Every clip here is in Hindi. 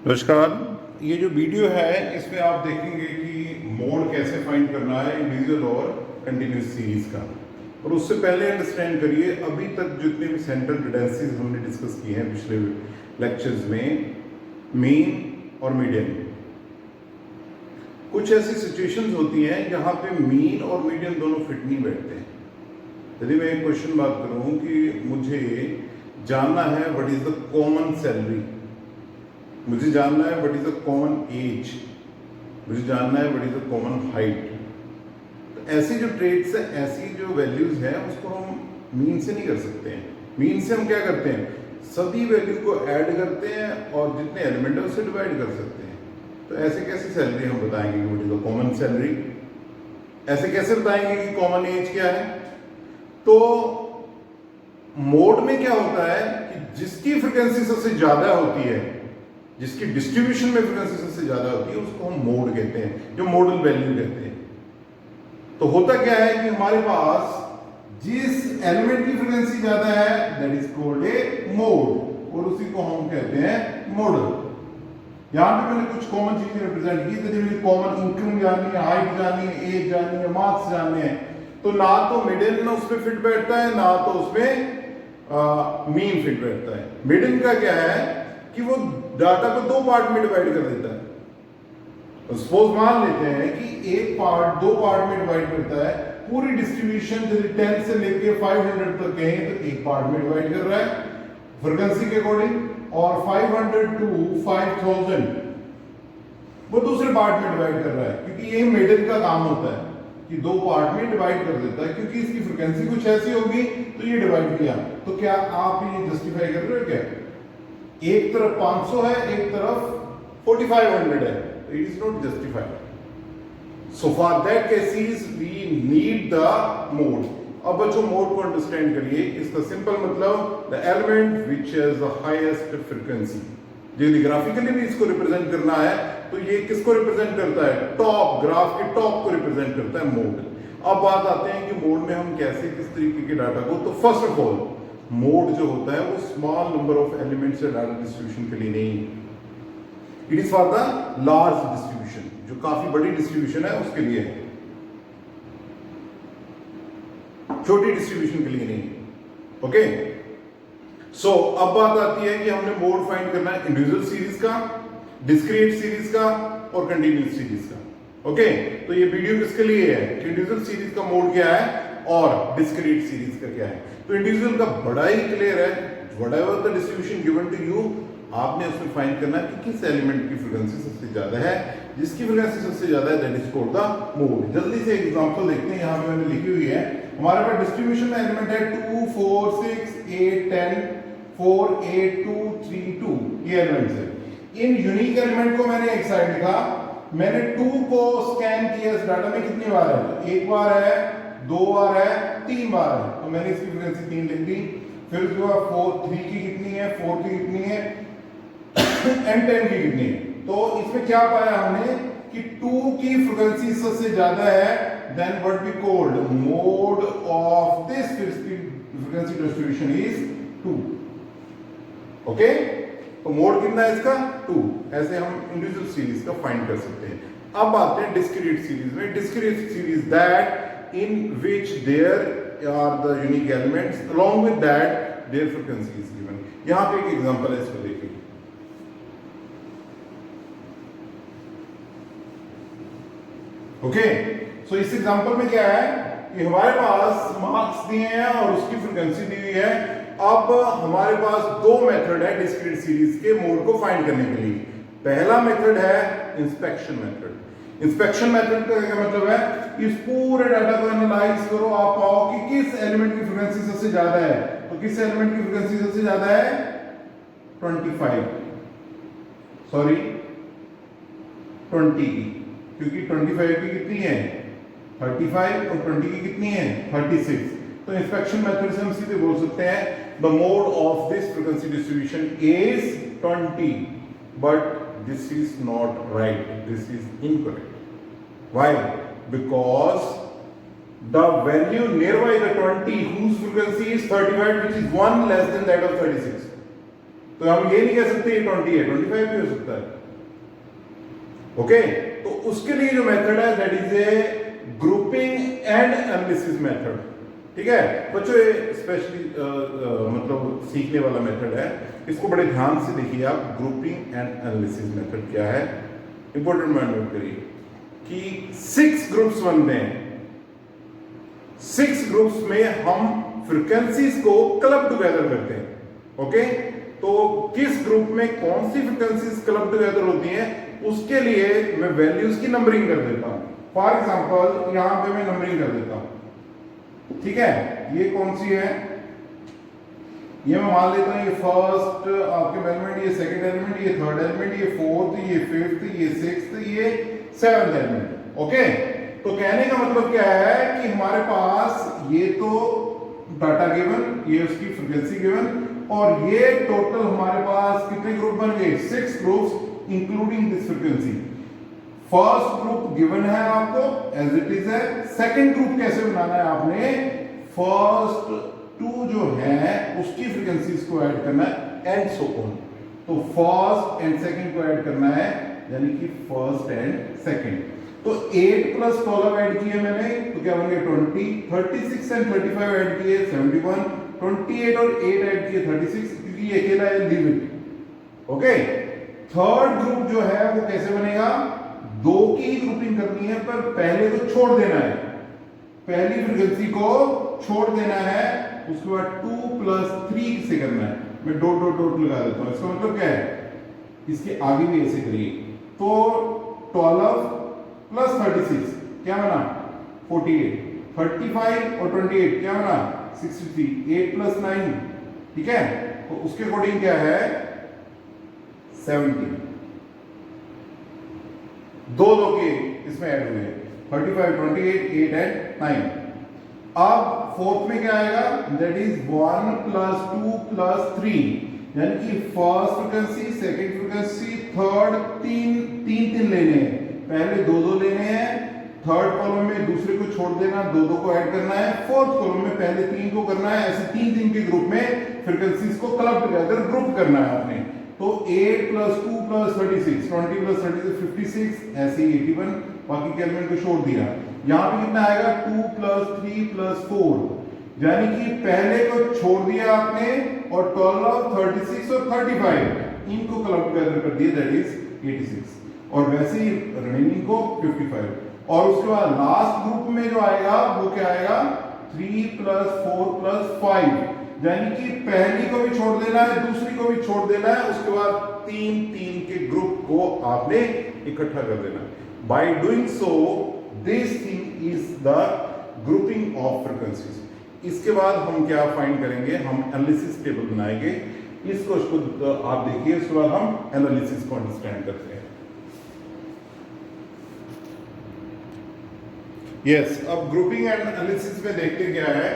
नमस्कार। ये जो वीडियो है इसमें आप देखेंगे कि मोड कैसे फाइंड करना है इंडिविजुअल और कंटिन्यूस सीरीज का। और उससे पहले अंडरस्टैंड करिए अभी तक जितने भी सेंट्रल टेंडेंसीज हमने डिस्कस किए हैं पिछले लेक्चर्स में, मीन और मीडियन, कुछ ऐसी सिचुएशंस होती हैं जहां पे मीन और मीडियन दोनों फिट नहीं बैठते हैं। यदि मैं एक क्वेश्चन बात करूं कि मुझे जानना है what is the common salary, मुझे जानना है what is the common age, मुझे जानना है what is the common height, तो ऐसी जो ट्रेड्स है, ऐसी जो वैल्यूज हैं उसको हम मीन से नहीं कर सकते हैं। मीन से हम क्या करते हैं, सभी वैल्यू को ऐड करते हैं और जितने एलिमेंट है उससे डिवाइड कर सकते हैं। तो ऐसे कैसे सैलरी हम बताएंगे कि what is the common salary, ऐसे कैसे बताएंगे कि कॉमन एज क्या है। तो मोड में क्या होता है कि जिसकी फ्रीक्वेंसी सबसे ज्यादा होती है, जिसकी डिस्ट्रीब्यूशन में फ्रीक्वेंसी सबसे ज्यादा होती है, उसको हम मोड कहते हैं, जो मॉडल वैल्यू कहते हैं। तो होता क्या है कि हमारे पास जिस एलिमेंट की फ्रीक्वेंसी ज्यादा है that is called a mode, और उसी को हम कहते हैं मॉडल। यहां पे मैंने कुछ कॉमन चीजें रिप्रेजेंट की, तो जब कॉमन इनकम जाननी है, हाइट जाननी है, एज जाननी है, मार्क्स जानने हैं, तो ना तो मिडिल उसमें फिट बैठता है, ना तो उसमें मीन फिट बैठता है। मिडिल का क्या है कि वो डाटा को दो पार्ट में डिवाइड कर देता है। तो सपोज मान लेते हैं कि एक पार्ट दो पार्ट में डिवाइड करता है, पूरी डिस्ट्रीब्यूशन यदि 10 से लेके 500 तक कहें तो एक पार्ट में डिवाइड कर रहा है फ्रीक्वेंसी के अकॉर्डिंग, और 500 टू 5000 वो दूसरे पार्ट में डिवाइड कर रहा है, क्योंकि ये मिडिल का काम होता है कि दो पार्ट में डिवाइड कर देता है, क्योंकि इसकी फ्रीक्वेंसी कुछ ऐसी होगी तो ये डिवाइड किया। तो क्या आप ये जस्टिफाई कर रहे हो क्या? एक तरफ 500 है, एक तरफ 4500 है, it is not justified. So for that cases we need the mode. अब बच्चों मोड को अंडरस्टैंड करिए। इसका सिंपल मतलब the element which has the highest frequency. यदि ग्राफिकली भी इसको रिप्रेजेंट करना है तो ये किसको रिप्रेजेंट करता है? टॉप, ग्राफ के टॉप को रिप्रेजेंट करता है मोड। अब बात आते हैं कि मोड में हम कैसे किस तरीके के डाटा को, तो फर्स्ट ऑफ ऑल मोड जो होता है वो स्मॉल नंबर ऑफ एलिमेंट्स या डाटा डिस्ट्रीब्यूशन के लिए नहीं, it is for the large distribution, जो काफी बड़ी डिस्ट्रीब्यूशन है उसके लिए है, छोटी डिस्ट्रीब्यूशन के लिए नहीं। ओके, सो अब बात आती है कि हमने मोड फाइंड करना है इंडिविजुअल सीरीज का, डिस्क्रीट सीरीज का और कंटिन्यूअस सीरीज का। ओके, तो ये वीडियो किसके लिए है? इंडिविजुअल सीरीज का मोड क्या है और डिस्क्रीट सीरीज का क्या है। तो इंडिविजुअल का बड़ा ही क्लियर है, whatever the distribution given to you, आपने उसमें फाइंड करना है कि किस एलिमेंट की फ्रीक्वेंसी सबसे ज्यादा है। जिसकी फ्रीक्वेंसी सबसे ज्यादा है that is called the mode. जल्दी से एग्जांपल देखते हैं, यहां पे मैंने लिखी हुई है, हमारे पास डिस्ट्रीब्यूशन में एलिमेंट है 2 4 6 8 10 4 8 2 3 2, ये एलिमेंट्स है। इन यूनिक एलिमेंट को मैंने एक साइड लिखा, मैंने 2 को स्कैन किया, इस डाटा में कितनी बार है? तो एक बार है, दो बार है, तीन बार है, तो मैंने इसकी फ्रीक्वेंसी 3 लिख दी। फिर उसके बाद 3 की कितनी है, 4 की कितनी है एंड 10 की कितनी है। तो इसमें क्या पाया हमने कि 2 की फ्रीक्वेंसी सबसे ज्यादा है, then what we called mode of this frequency distribution is 2। Okay, तो मोड कितना है इसका? 2। ऐसे हम इंडिविजुअल सीरीज का फाइंड कर सकते हैं। अब आते हैं डिस्क्रीट सीरीज में। Discrete series that in which there are the unique elements, along with that their frequency is given. यहां पे एक एग्जांपल है, इसको देखिए। ओके, सो इस एग्जांपल में क्या है कि हमारे पास मार्क्स दिए हैं और उसकी फ्रीक्वेंसी दी हुई है। अब हमारे पास दो मेथड है डिस्क्रीट सीरीज के मोड को फाइंड करने के लिए। पहला मेथड है इंस्पेक्शन मेथड। इंस्पेक्शन मेथड का क्या मतलब है? इस पूरे डाटा को एनालाइज करो, आप पाओ कि किस एलिमेंट की फ्रीक्वेंसी सबसे ज्यादा है। तो किस एलिमेंट की फ्रीक्वेंसी सबसे ज्यादा है? 25, सॉरी 20 की, क्योंकि 25 की कितनी है? 35, और 20 की कितनी है? 36। तो इंस्पेक्शन मेथड से हम सीधे बोल सकते हैं the mode of this frequency distribution is 20, but this is not right, this is incorrect. Why? Because the value nearby the 20 whose frequency is 35, which is 1 less than that of 36. तो हम ये नहीं कह सकते ये 20 है, 25 भी हो सकता है। ओके, तो उसके लिए जो मेथड है that is a grouping and analysis method. ठीक है बच्चों, ये स्पेशली मतलब सीखने वाला मेथड है, इसको बड़े ध्यान से देखिए आप। ग्रुपिंग एंड एनालिसिस मेथड क्या है, इंपॉर्टेंट माइंड नोट करिए कि 6 ग्रुप्स बनते हैं। 6 ग्रुप्स में हम फ्रीक्वेंसीज को क्लब टुगेदर करते हैं। ओके, तो किस ग्रुप में कौन सी फ्रीक्वेंसीज क्लब टुगेदर होती हैं उसके लिए मैं वैल्यूज की नंबरिंग कर देता हूं। फॉर एग्जांपल यहां पे मैं नंबरिंग कर देता हूं। ठीक है, ये कौन सी है, ये मैं मान लेता हूं ये फर्स्ट आपके एलिमेंट, ये सेकंड एलिमेंट, ये थर्ड एलिमेंट, ये फोर्थ, ये फिफ्थ, ये सिक्स्थ, ये सेवंथ एलिमेंट। ओके, तो कहने का मतलब क्या है कि हमारे पास ये तो डाटा गिवन, ये उसकी फ्रीक्वेंसी गिवन, और ये टोटल हमारे पास कितने ग्रुप बन गए, 6 groups including this frequency. First group given है आपको एज इट इज है। सेकंड ग्रुप कैसे बनाना है, आपने फर्स्ट 2 जो है उसकी फ्रीक्वेंसीज को ऐड करना है एंड सो ऑन। तो फर्स्ट एंड सेकंड को ऐड करना है, यानी कि फर्स्ट एंड सेकंड। तो 8 प्लस 12 ऐड किए मैंने, तो क्या बन गया 20, 36 एंड 35 ऐड किए 71, 28 और 8 ऐड किए 36, क्योंकि ये अकेला है leave it. Okay, third group जो है वो कैसे बनेगा, 2 की ग्रुपिंग करनी है, पर पहले तो छोड़ देना है, पहली फ्रीक्वेंसी को छोड़ देना है, उसके बाद 2 प्लस 3 से करना है। मैं डॉट डॉट डॉट लगा देता हूं, इसका मतलब क्या है, इसके आगे भी ऐसे करिए। तो 12 प्लस 36 क्या बना 48, 35 और 28 क्या बना 63, 8 प्लस 9, ठीक है, तो उसके अकॉर्डिंग क्या है 70। दो के इसमें ऐड हुए 35, 28, 8 एंड 9। अब फोर्थ में क्या आएगा, दैट इज 1 प्लस 2 प्लस 3, यानी कि first frequency, second frequency, third, तीन लेने हैं, पहले 2 लेने हैं, थर्ड कॉलम में दूसरे को छोड़ देना, 2 को ऐड करना है, फोर्थ कॉलम में पहले 3 को करना है। ऐसे 3 के ग्रुप में फ्रीक्वेंसीज को क्लब टुगेदर ग्रुप करना है आपने। तो 8 प्लस 2 प्लस 36, 20 प्लस 36 56, ऐसे ही 81, बाकी के एलिमेंट को छोड़ दिया। यहां पे कितना आएगा 2 प्लस 3 प्लस 4, यानी कि पहले को छोड़ दिया आपने और 12, 36 और 35 इनको क्लब टुगेदर कर दिया, दैट इज 86, और वैसे ही रिमेनिंग को 55। और उसके बाद लास्ट ग्रुप में जो आएगा वो क्या आएगा 3 प्लस 4 प्लस 5, यानी कि पहली को भी छोड़ देना है, दूसरी को भी छोड़ देना है, उसके बाद 3 के ग्रुप को आपने इकट्ठा कर देना है। By doing so this thing is the grouping of frequencies. इसके बाद हम क्या फाइंड करेंगे, हम एनालिसिस टेबल बनाएंगे। इसको आप देखिए, उसके बाद हम एनालिसिस को अंडरस्टैंड करते हैं। यस, अब ग्रुपिंग एंड एनालिसिस में देखते क्या है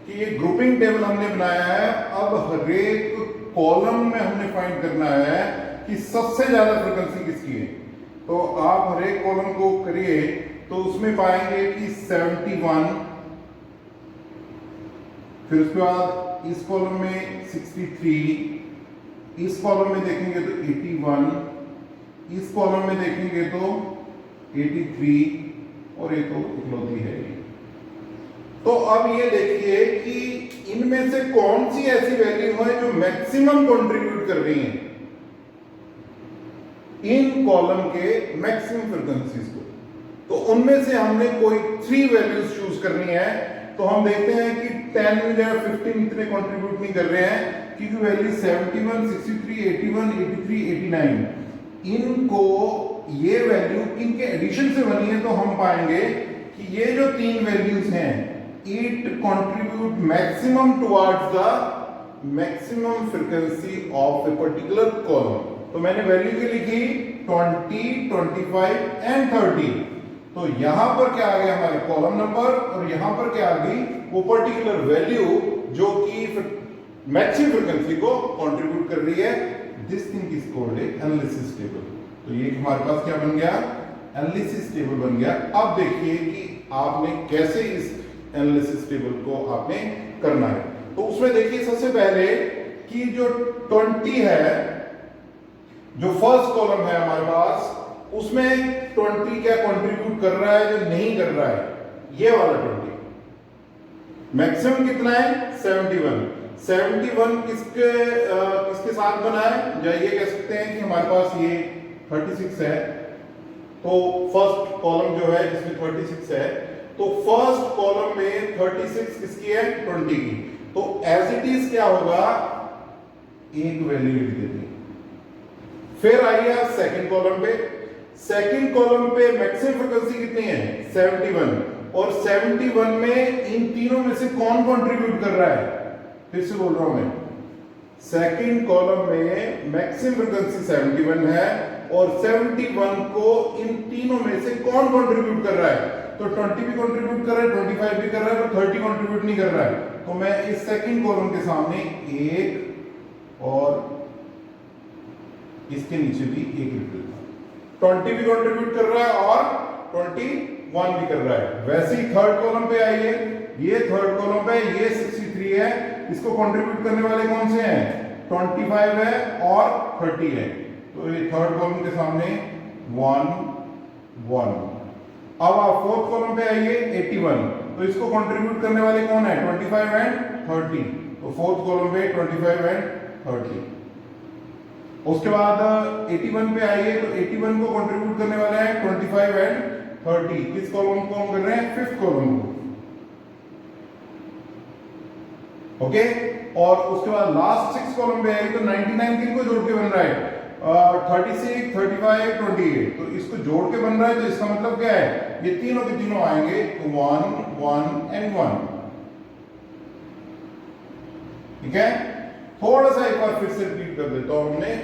कि ये ग्रुपिंग टेबल हमने बनाया है। अब हर एक कॉलम में हमने फाइंड करना है कि सबसे ज्यादा फ्रीक्वेंसी किसकी है। तो आप हर एक कॉलम को करिए तो उसमें पाएंगे कि 71, फिर उसके बाद इस कॉलम में 63, इस कॉलम में देखेंगे तो 81, इस कॉलम में देखेंगे तो 83, और ये तो इकलौती है। तो अब ये देखिए कि इनमें से कौन सी ऐसी वैल्यू है जो मैक्सिमम कंट्रीब्यूट कर रही है इन कॉलम के मैक्सिमम फ्रीक्वेंसीज को। तो उनमें से हमने कोई 3 वैल्यूज चूज करनी है। तो हम देखते हैं कि 10 या 15 इतने कंट्रीब्यूट नहीं कर रहे हैं, क्योंकि वैल्यू 71, 63, 81, 83, 89 इनको ये वैल्यू इनके एडिशन से बनी है। तो हम पाएंगे कि ये जो 3 वैल्यूज हैं it contribute maximum towards the maximum frequency of a particular column. तो मैंने वैल्यू की लिखी 20, 25 एंड 30। तो यहां पर क्या आ गया हमारे कॉलम नंबर, और यहां पर क्या आ गई वो पर्टिकुलर वैल्यू जो कि मैक्सिमम फ्रीक्वेंसी को कंट्रीब्यूट कर रही है। This thing is called a analysis table. तो ये हमारे पास क्या बन गया, एनालिसिस टेबल बन गया। अब देखिए कि आपने कैसे इस एनालिसिस टेबल को आपने करना है। तो उसमें देखिए सबसे पहले कि जो 20 है, जो फर्स्ट कॉलम है हमारे पास, उसमें 20 क्या कंट्रीब्यूट कर रहा है जो नहीं कर रहा है, ये वाला 20। मैक्सिमम कितना है 71। 71 किसके साथ बना है, या ये कह सकते हैं कि हमारे पास ये 36 है, तो फर्स्ट कॉलम जो है जिसमें 36 है, तो फर्स्ट कॉलम में 36 किसकी है 20 की, तो एज इट इज क्या होगा एक वैल्यू लिख देते हैं। फिर आइए सेकंड कॉलम पे, सेकंड कॉलम पे मैक्सिमम फ्रीक्वेंसी कितनी है 71, और 71 में इन तीनों में से कौन कंट्रीब्यूट कर रहा है, फिर से बोल रहा हूं मैं, सेकंड कॉलम में मैक्सिमम फ्रीक्वेंसी 71 है, और 71 को इन तीनों में से कौन कंट्रीब्यूट कर रहा है, तो 20 भी कंट्रीब्यूट कर रहा है, 25 भी कर रहा है, पर 30 कंट्रीब्यूट नहीं कर रहा है, तो मैं इस सेकंड कॉलम के सामने एक और इसके नीचे भी एक लिख देता हूं। 20 भी कंट्रीब्यूट कर रहा है और 21 भी कर रहा है। वैसे ही थर्ड कॉलम पे आइए, ये थर्ड कॉलम पे ये 63 है, इसको कंट्रीब्यूट करने वाले कौन से हैं 25 है और 30 है, तो ये थर्ड कॉलम के सामने 1 1। अब आप फोर्थ कॉलम पे आइए 81, तो इसको कंट्रीब्यूट करने वाले कौन है 25 एंड 30, तो फोर्थ कॉलम पे 25 एंड 30। उसके बाद 81 पे आइए, तो 81 को कंट्रीब्यूट करने वाले हैं 25 एंड 30, किस कॉलम को हम कर रहे हैं फिफ्थ कॉलम को, ओके। और उसके बाद लास्ट सिक्स कॉलम पे आइए, तो 99 किनको जोड़ के बन रहा है 36 35 28, तो इसको जोड़ के बन रहा है, तो इसका मतलब क्या है ये तीनों के तीनों आएंगे 1 1 एंड 1, ठीक है। थोड़ा सा एक बार फिर से रिपीट कर देता हूं, हमने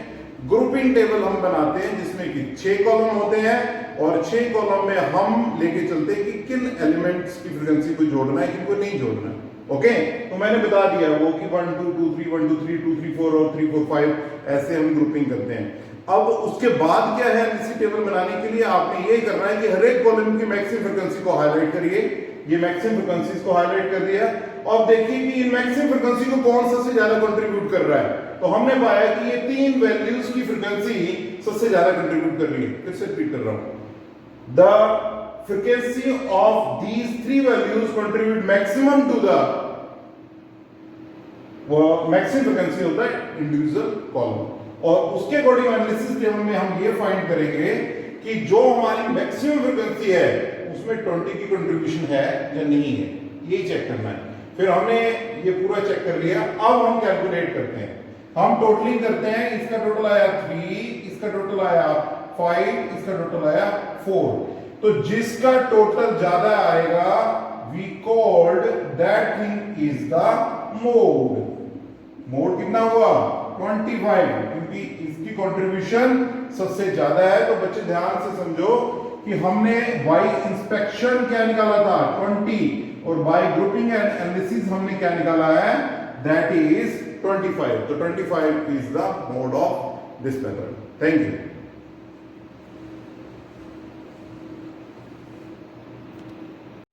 ग्रुपिंग टेबल हम बनाते हैं जिसमें कि 6 कॉलम होते हैं, और 6 कॉलम में हम लेके चलते हैं कि किन एलिमेंट्स की फ्रीक्वेंसी को जोड़ना है, किनको नहीं जोड़ना है, ओके। तो मैंने बता दिया वो कि 1 2 2 3 1 2 3 2 3 4 और 3 4 5 ऐसे हम ग्रुपिंग करते हैं। अब उसके बाद क्या है, इसी टेबल बनाने के लिए आपने ये करना है कि हर एक कॉलम की मैक्सिमम फ्रीक्वेंसी को हाईलाइट करिए, ये मैक्सिमम फ्रीक्वेंसीज को हाईलाइट कर दिया, और देखिए कि इन मैक्सिमम फ्रीक्वेंसी को कौन सबसे ज्यादा कंट्रीब्यूट कर रहा है, तो हमने पाया कि ये तीन वैल्यूज की फ्रीक्वेंसी सबसे ज्यादा कंट्रीब्यूट कर रही है। फिर से रिपीट कर रहा हूं, the frequency of these three values contribute maximum to the, वो मैक्सिमम फ्रीक्वेंसी होता है इंडिविजुअल कॉलम, और उसके अकॉर्डिंग एनालिसिस टेबल में हम ये फाइंड करेंगे कि जो हमारी मैक्सिमम फ्रीक्वेंसी है उसमें 20 की कंट्रीब्यूशन है या नहीं है, यही चेक करना है। फिर हमने ये पूरा चेक कर लिया, अब हम कैलकुलेट करते हैं, हम टोटलिंग करते हैं, इसका टोटल आया 3, इसका टोटल आया 5, इसका टोटल आया 4, तो जिसका टोटल ज्यादा आएगा we called that thing is the mode. Mode कितना हुआ 25, क्योंकि इसकी कंट्रीब्यूशन सबसे ज्यादा है। तो बच्चे ध्यान से समझो कि हमने बाय इंस्पेक्शन क्या निकाला था 20, और बाय ग्रुपिंग एंड एनालिसिस हमने क्या निकाला है दैट इज 25। तो 25 is the mode of this method. Thank you.